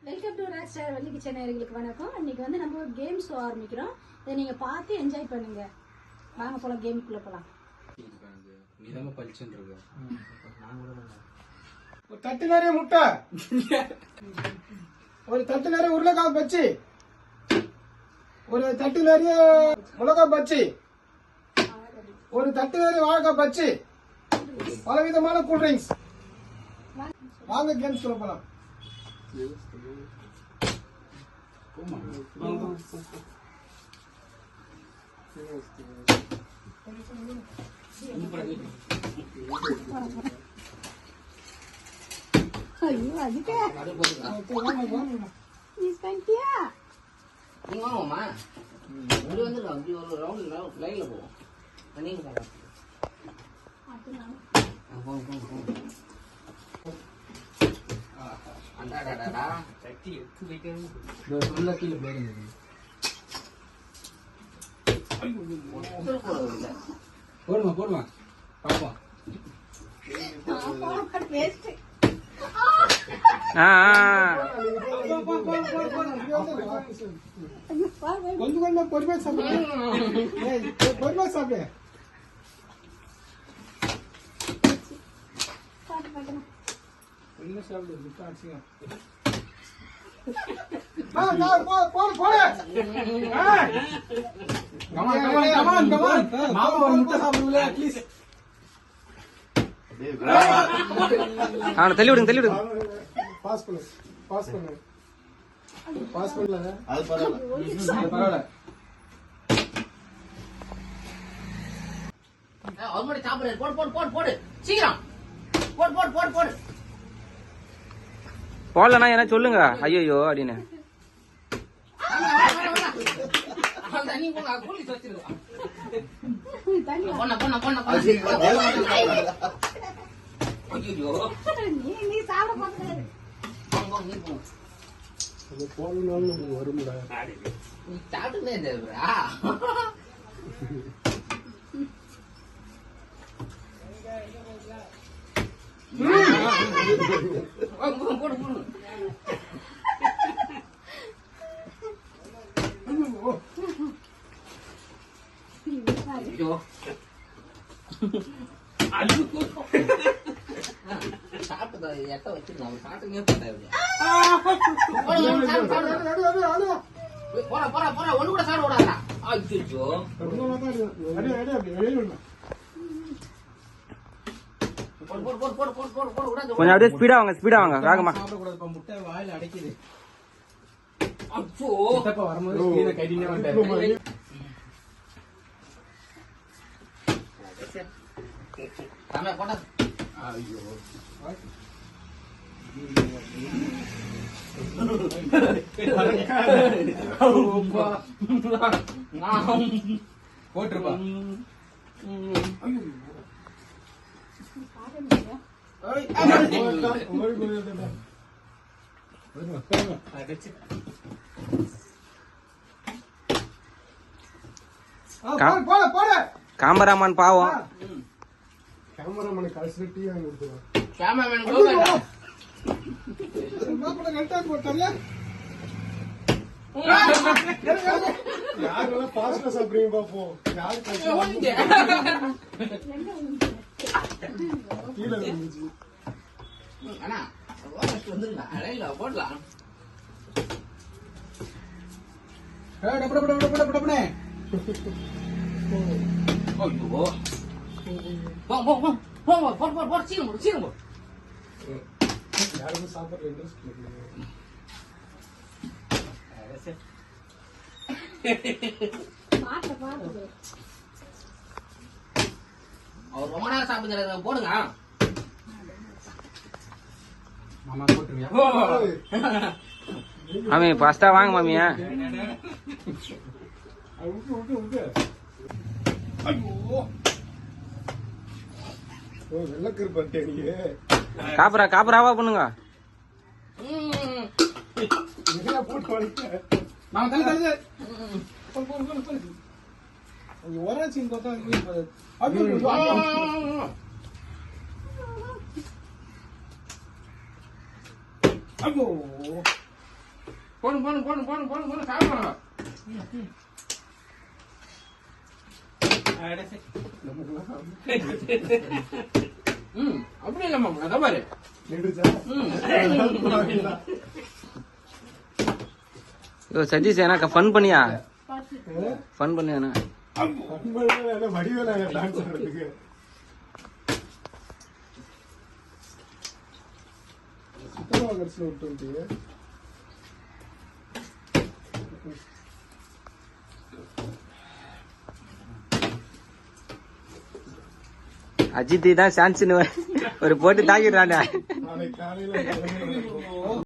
Welcome to rock star Valli kitchen நேயர்களுக்கு வணக்கம். இன்னைக்கு வந்து நம்ம ஒரு கேம் ஷோ ஆரம்பிக்கிறோம். இதை நீங்க பார்த்து என்ஜாய் பண்ணுங்க. வாங்க போலாம், கேமுக்குள்ள போலாம். ஒரு தட்டு நிறைய முட்டை, ஒரு தட்டு நிறைய உருளைக்காய் பச்சி, ஒரு தட்டு நிறைய மிளகாய் பச்சி, ஒரு தட்டு நிறைய வாழைக்காய் பச்சி, பலவிதமான கூல்ட்ரிங்க்ஸ். வாங்க கேம்ஸ் போலாம். ஐயோ அதுக்கே நீ ஸ்பென்டியா நீ வாங்கம்மா. இங்க வந்து அப்படி ஒரு ரவுண்ட் லைன்ல போவோம். நீங்க பாருங்க. அடாடாடா சட்டி எடுத்து வைக்கணும். இந்த சொல்ல கீழ போடுங்க. போடுமா பாப்போம். வேஸ்ட். கொஞ்சம் கொஞ்சம் பொறுமையா சாப்பிடு. பொறுமையா சாப்பிடு. என்ன சாப்பிடு? விட்டாச்சியா? மாமா ஒரு முட்டை சாப்பிடுல அட்லீஸ்ட். தள்ளி விடுங்க. பாஸ் பண்ணு. பாஸ் பண்ணல. அது பரவாயில்ல. ஒரு மணி சாப்பிடுறது. போடு சீக்கிரம் போடு. போடலண்ணா என்ன சொல்லுங்க. ஐயோ அப்படின்னு தண்ணி போங்க. கூலி வச்சிருக்கோம். நீ சாப்பிட போறது வரும்டா. நீ சாப்பிட்டுதான் இருந்தா போடு. சாப்பிட்டு எட்ட வச்சிருந்தோம். சாப்பிட்டுமே போற ஒண்ணு கூட சாப்பிட விடாதா. ஐயோ கொஞ்சம் அப்படியே ஸ்பீடா வாங்க வேகமா. முட்டை வாயில அடைக்குது. அச்சோ வரும்போது கைதினே வந்தாரு. போட்டா ஐயோ போட்டுருப்பா. காமராமான் பாவம். கேமராமேன் கடைசி டீ வாங்கி கொடுத்துருவான். யாரெல்லாம் பாஸ்டா சாப்பிடுறீங்க பாப்போம். கீழே விழுந்துச்சு. அண்ணா வந்துருங்க. போடலாம். சீக்கிரம் யாருமே சாப்பிடுற இன்ட்ரெஸ்ட் அவர் ரொம்ப நேரம் சாப்பிடுற போடுங்க. மாமா போட்டுருவியா? மாமி பாஸ்டா வாங்க மாமியா. வெள்ளக்கரு பட்டே காப்பராவா பண்ணுங்க. ஒராச்சின்னு பார்த்தா ஐயோ போடு சாப்பிடுவாங்க. அப்படி இல்லம்மா அதான் பாரு. சதீஷ் ஏன்னா ஃபன் பண்ணியா ஃபன் பண்ணியாண்ணா வடிவேல டான்ஸ் ஆடுறதுக்கு விட்டு அஜித் தான் சான்ஸ் ஒரு போட்டு தாக்கிடுறானே நாளைக்கு காலையில